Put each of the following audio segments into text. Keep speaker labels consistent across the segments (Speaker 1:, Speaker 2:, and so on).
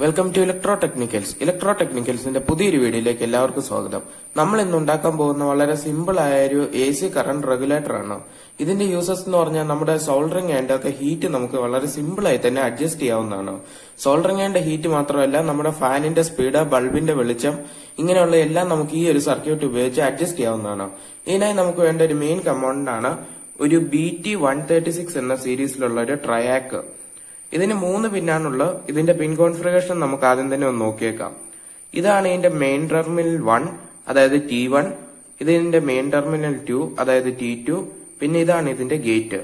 Speaker 1: Welcome to ഇലക്ട്രോടെക്നിക്കൽസിന്റെ പുതിയൊരു വീഡിയോയിലേക്ക് എല്ലാവർക്കും സ്വാഗതം. നമ്മൾ ഇന്ന് ഉണ്ടാക്കാൻ പോകുന്ന വളരെ സിമ്പിൾ ആയ ഒരു AC കറന്റ് റെഗുലേറ്റർ ആണ്. ഇതിന്റെ യൂസസ് എന്ന് പറഞ്ഞാൽ നമ്മുടെ സോൾഡറിംഗ് ആൻഡ് ഒക്കെ ഹീറ്റ് നമുക്ക് വളരെ സിമ്പിൾ ആയി തന്നെ അഡ്ജസ്റ്റ് ചെയ്യാവുന്നതാണ്. സോൾഡറിംഗ് ആൻഡ് ഹീറ്റ് മാത്രമല്ല, നമ്മുടെ ഫാനിന്റെ സ്പീഡ്, ബൾബിന്റെ വെളിച്ചം, ഇങ്ങനെയുള്ള എല്ലാം നമുക്ക് ഈ ഒരു സർക്യൂട്ട് ഉപയോഗിച്ച് അഡ്ജസ്റ്റ് ചെയ്യാവുന്നതാണ്. ഇതിനായി നമുക്ക് വേണ്ട ഒരു മെയിൻ കമ്പോണന്റ് ആണ് ഒരു BT136 എന്ന സീരീസിലുള്ള ഒരു ട്രയാക്ക്. ഇതിന് 3 പിന്നാണുള്ളത്. ഇതിന്റെ പിൻ കോൺഫിഗറേഷൻ നമുക്ക് ആദ്യം തന്നെ ഒന്ന് നോക്കിയേക്കാം. ഇതാണ് ഇതിന്റെ മെയിൻ ടെർമിനൽ 1, അതായത് T1. ഇതിന്റെ മെയിൻ ടെർമിനൽ 2, അതായത് T2. പിന്നെ ഇതാണ് ഇതിന്റെ ഗേറ്റ്,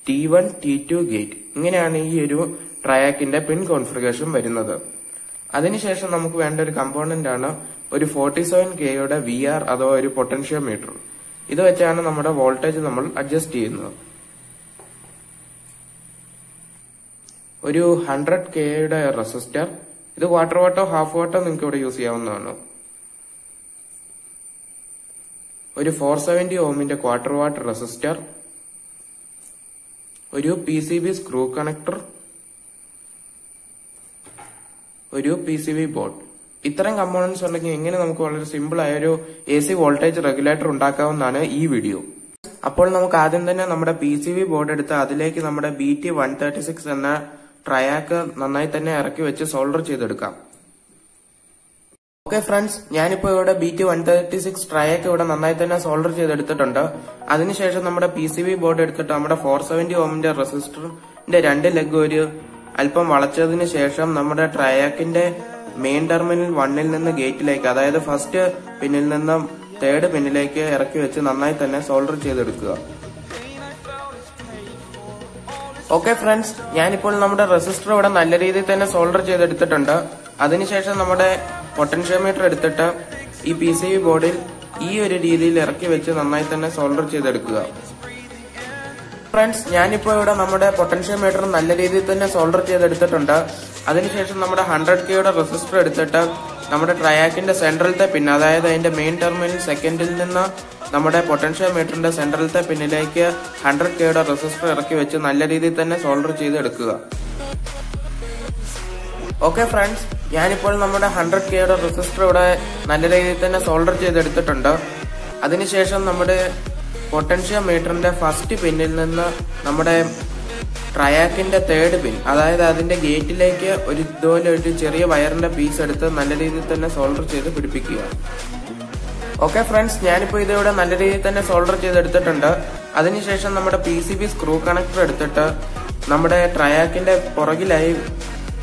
Speaker 1: T1 T2 ഗേറ്റ്. ഇങ്ങനെയാണ് ഈ ഒരു ട്രയാക്കിന്റെ പിൻ കോൺഫിഗറേഷൻ വരുന്നത്. അതിനുശേഷം നമുക്ക് വേണ്ട ഒരു കമ്പോണന്റ് ആണ് ഒരു 47K VR അഥവാ ഒരു പൊട്ടൻഷ്യോമീറ്റർ. ഇത് വെച്ചാണ് നമ്മുടെ വോൾട്ടേജ് നമ്മൾ അഡ്ജസ്റ്റ് ചെയ്യുന്നത്. ഒരു 100K റെസിസ്റ്റർ. ഇത് ക്വാർട്ടർ വാട്ടോ ഹാഫ് വാട്ടോ നിങ്ങൾക്ക് ഇവിടെ യൂസ് ചെയ്യാവുന്നതാണ്. ഒരു 470 ഓമിന്റെ ക്വാർട്ടർ വാട്ട് റെസിസ്റ്റർ, ഒരു PCB സ്ക്രൂ കണക്ടർ, ഒരു PCB ബോർഡ്. ഇത്തരം കമ്പോണന്റ്സ് ഉണ്ടെങ്കിൽ എങ്ങനെ നമുക്ക് വളരെ സിമ്പിൾ ആയ ഒരു AC വോൾട്ടേജ് റെഗുലേറ്റർ ഉണ്ടാക്കാവുന്നതാണ് ഈ വീഡിയോ. അപ്പോൾ നമുക്ക് ആദ്യം തന്നെ നമ്മുടെ PCB ബോർഡ് എടുത്ത് അതിലേക്ക് നമ്മുടെ BT136 എന്ന ട്രയാക്ക് നന്നായി തന്നെ ഇറക്കി വെച്ച് സോൾഡർ ചെയ്തെടുക്കാം. ഓക്കെ ഫ്രണ്ട്സ്, ഞാനിപ്പോ ഇവിടെ BT136 ട്രയാക്ക് ഇവിടെ നന്നായി തന്നെ സോൾഡർ ചെയ്തെടുത്തിട്ടുണ്ട്. അതിനുശേഷം നമ്മുടെ PCB ബോർഡ് എടുത്തിട്ട് നമ്മുടെ 470 ഓമിന്റെ റെസിസ്റ്ററിന്റെ 2 ലെഗ് ഒരു അല്പം വളച്ചതിന് ശേഷം നമ്മുടെ ട്രയാക്കിന്റെ മെയിൻ ടെർമിനൽ 1ൽ നിന്ന് ഗേറ്റിലേക്ക്, അതായത് ഫസ്റ്റ് പിന്നിൽ നിന്ന് തേർഡ് പിന്നിലേക്ക് ഇറക്കി വെച്ച് നന്നായി തന്നെ സോൾഡർ ചെയ്തെടുക്കുക. ഓക്കെ ഫ്രണ്ട്സ്, ഞാനിപ്പോൾ നമ്മുടെ റെസിസ്റ്റർ ഇവിടെ നല്ല രീതിയിൽ തന്നെ സോൾഡർ ചെയ്തെടുത്തിട്ടുണ്ട്. അതിനുശേഷം നമ്മുടെ പൊട്ടൻഷ്യോമീറ്റർ എടുത്തിട്ട് ഈ PCB ബോർഡിൽ ഈ ഒരു രീതിയിൽ ഇറക്കി വെച്ച് നന്നായി തന്നെ സോൾഡർ ചെയ്തെടുക്കുക. ഫ്രണ്ട്സ്, ഞാനിപ്പോ ഇവിടെ നമ്മുടെ പൊട്ടൻഷ്യോമീറ്റർ നല്ല രീതിയിൽ തന്നെ സോൾഡർ ചെയ്തെടുത്തിട്ടുണ്ട്. അതിനുശേഷം നമ്മുടെ 100K റെസിസ്റ്റർ എടുത്തിട്ട് നമ്മുടെ ട്രയാക്കിന്റെ സെൻട്രലത്തെ പിൻ, അതായത് അതിന്റെ മെയിൻ ടെർമിനൽ സെക്കൻഡിൽ നിന്ന് നമ്മുടെ പൊട്ടൻഷ്യോമീറ്ററിന്റെ സെൻട്രലത്തെ പിന്നിലേക്ക് 100K റെസിസ്റ്റർ ഇറക്കി വെച്ച് നല്ല രീതിയിൽ തന്നെ സോൾഡർ ചെയ്തെടുക്കുക. ഓക്കെ ഫ്രണ്ട്സ്, ഞാനിപ്പോൾ നമ്മുടെ 100K റെസിസ്റ്റർ ഇവിടെ നല്ല രീതിയിൽ തന്നെ സോൾഡർ ചെയ്തെടുത്തിട്ടുണ്ട്. അതിനുശേഷം നമ്മുടെ പൊട്ടൻഷ്യോമീറ്ററിന്റെ ഫസ്റ്റ് പിന്നിൽ നിന്ന് നമ്മുടെ ട്രയാക്കിന്റെ തേർഡ് പിൻ, അതായത് അതിന്റെ ഗേറ്റിലേക്ക് ഇതുപോലെ ഒരു ചെറിയ വയറിന്റെ പീസ് എടുത്ത് നല്ല രീതിയിൽ തന്നെ സോൾഡർ ചെയ്ത് പിടിപ്പിക്കുക. ഓക്കെ ഫ്രണ്ട്സ്, ഞാനിപ്പോ ഇതിവിടെ നല്ല രീതിയിൽ തന്നെ സോൾഡർ ചെയ്തെടുത്തിട്ടുണ്ട്. അതിനുശേഷം നമ്മുടെ PCB സ്ക്രൂ കണക്ടർ എടുത്തിട്ട് നമ്മുടെ ട്രയാക്കിന്റെ പുറകിലായി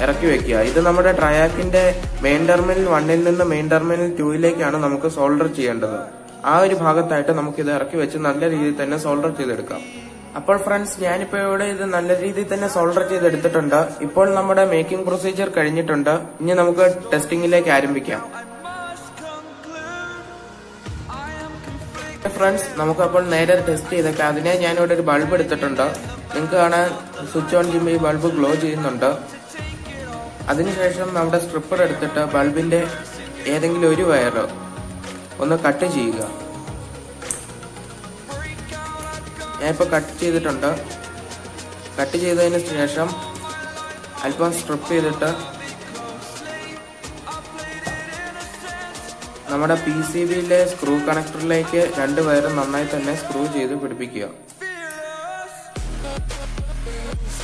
Speaker 1: ഇറക്കി വെക്കുക. ഇത് നമ്മുടെ ട്രയാക്കിന്റെ മെയിൻ ടെർമിനൽ 1ൽ നിന്ന് മെയിൻ ടെർമിനൽ 2ലേക്കാണ് നമുക്ക് സോൾഡർ ചെയ്യേണ്ടത്. ആ ഒരു ഭാഗത്തായിട്ട് നമുക്ക് ഇത് ഇറക്കി വെച്ച് നല്ല രീതിയിൽ തന്നെ സോൾഡർ ചെയ്തെടുക്കാം. അപ്പോൾ ഫ്രണ്ട്സ്, ഞാനിപ്പോ ഇവിടെ ഇത് നല്ല രീതിയിൽ തന്നെ സോൾഡർ ചെയ്തെടുത്തിട്ടുണ്ട്. ഇപ്പോൾ നമ്മുടെ മേക്കിംഗ് പ്രൊസീജിയർ കഴിഞ്ഞിട്ടുണ്ട്. ഇനി നമുക്ക് ടെസ്റ്റിംഗിലേക്ക് ആരംഭിക്കാം. ഫ്രണ്ട്സ്, നമുക്കപ്പോൾ നേരെ ടെസ്റ്റ് ചെയ്തേക്കാം. അതിനെ ഞാനിവിടെ ഒരു ബൾബ് എടുത്തിട്ടുണ്ട്. നിങ്ങൾക്ക് കാണാൻ സ്വിച്ച് ഓൺ ചെയ്യുമ്പോൾ ഈ ബൾബ് ഗ്ലോ ചെയ്യുന്നുണ്ട്. അതിനുശേഷം നമ്മുടെ സ്ട്രിപ്പർ എടുത്തിട്ട് ബൾബിന്റെ ഏതെങ്കിലും ഒരു വയർ ഒന്ന് കട്ട് ചെയ്യുക. ഞാനിപ്പോൾ കട്ട് ചെയ്തിട്ടുണ്ട്. കട്ട് ചെയ്തതിന് ശേഷം അല്പം സ്ട്രിപ്പ് ചെയ്തിട്ട് നമ്മുടെ PCBയിലെ സ്ക്രൂ കണക്ടറിലേക്ക് 2 വയർ നന്നായി തന്നെ സ്ക്രൂ ചെയ്ത് പിടിപ്പിക്കുക.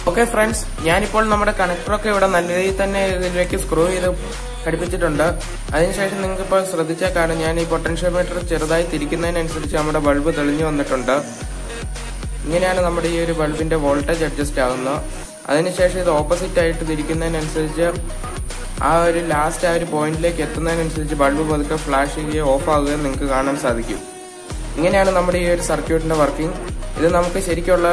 Speaker 1: ഓക്കെ ഫ്രണ്ട്സ്, ഞാനിപ്പോൾ നമ്മുടെ കണക്ടറൊക്കെ ഇവിടെ നല്ല രീതിയിൽ തന്നെ ഇതിലേക്ക് സ്ക്രൂ ചെയ്ത് ഘടിപ്പിച്ചിട്ടുണ്ട്. അതിനുശേഷം നിങ്ങൾക്ക് ഇപ്പോൾ ശ്രദ്ധിച്ചാൽ കാണും, ഞാൻ ഈ പൊട്ടൻഷ്യോമീറ്റർ ചെറുതായി തിരിക്കുന്നതിനനുസരിച്ച് നമ്മുടെ ബൾബ് തെളിഞ്ഞു വന്നിട്ടുണ്ട്. ഇങ്ങനെയാണ് നമ്മുടെ ഈ ഒരു ബൾബിന്റെ വോൾട്ടേജ് അഡ്ജസ്റ്റ് ആകുന്നത്. അതിനുശേഷം ഇത് ഓപ്പോസിറ്റ് ആയിട്ട് തിരിക്കുന്നതിനനുസരിച്ച് ആ ഒരു ലാസ്റ്റ് ആ ഒരു പോയിന്റിലേക്ക് എത്തുന്നതിനനുസരിച്ച് ബൾബ് പതുക്കെ ഫ്ലാഷ് ചെയ്യുകയോ ഓഫ് ആകുകയോ നിങ്ങൾക്ക് കാണാൻ സാധിക്കും. ഇങ്ങനെയാണ് നമ്മുടെ ഈ ഒരു സർക്യൂട്ടിന്റെ വർക്കിംഗ്. ഇത് നമുക്ക് ശരിക്കുള്ള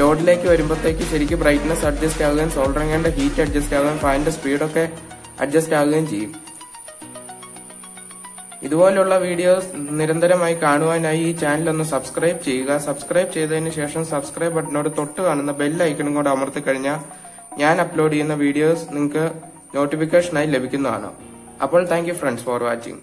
Speaker 1: ലോഡിലേക്ക് വരുമ്പോഴത്തേക്ക് ശരിക്കും ബ്രൈറ്റ്നസ് അഡ്ജസ്റ്റ് ആകുകയും സോൾഡറിംഗിന്റെ ഹീറ്റ് അഡ്ജസ്റ്റ് ആകുകയും ഫാനിന്റെ സ്പീഡൊക്കെ അഡ്ജസ്റ്റ് ആകുകയും ചെയ്യും. ഇതുപോലുള്ള വീഡിയോസ് നിരന്തരമായി കാണുവാനായി ഈ ചാനൽ ഒന്ന് സബ്സ്ക്രൈബ് ചെയ്യുക. സബ്സ്ക്രൈബ് ചെയ്തതിന് ശേഷം സബ്സ്ക്രൈബ് ബട്ടനോട് തൊട്ട് കാണുന്ന ബെൽ ഐക്കണും കൂടെ അമർത്തി കഴിഞ്ഞാൽ ഞാൻ അപ്ലോഡ് ചെയ്യുന്ന വീഡിയോസ് നിങ്ങൾക്ക് നോട്ടിഫിക്കേഷനായി ലഭിക്കുന്നതാണ്. അപ്പോൾ thank you friends for watching.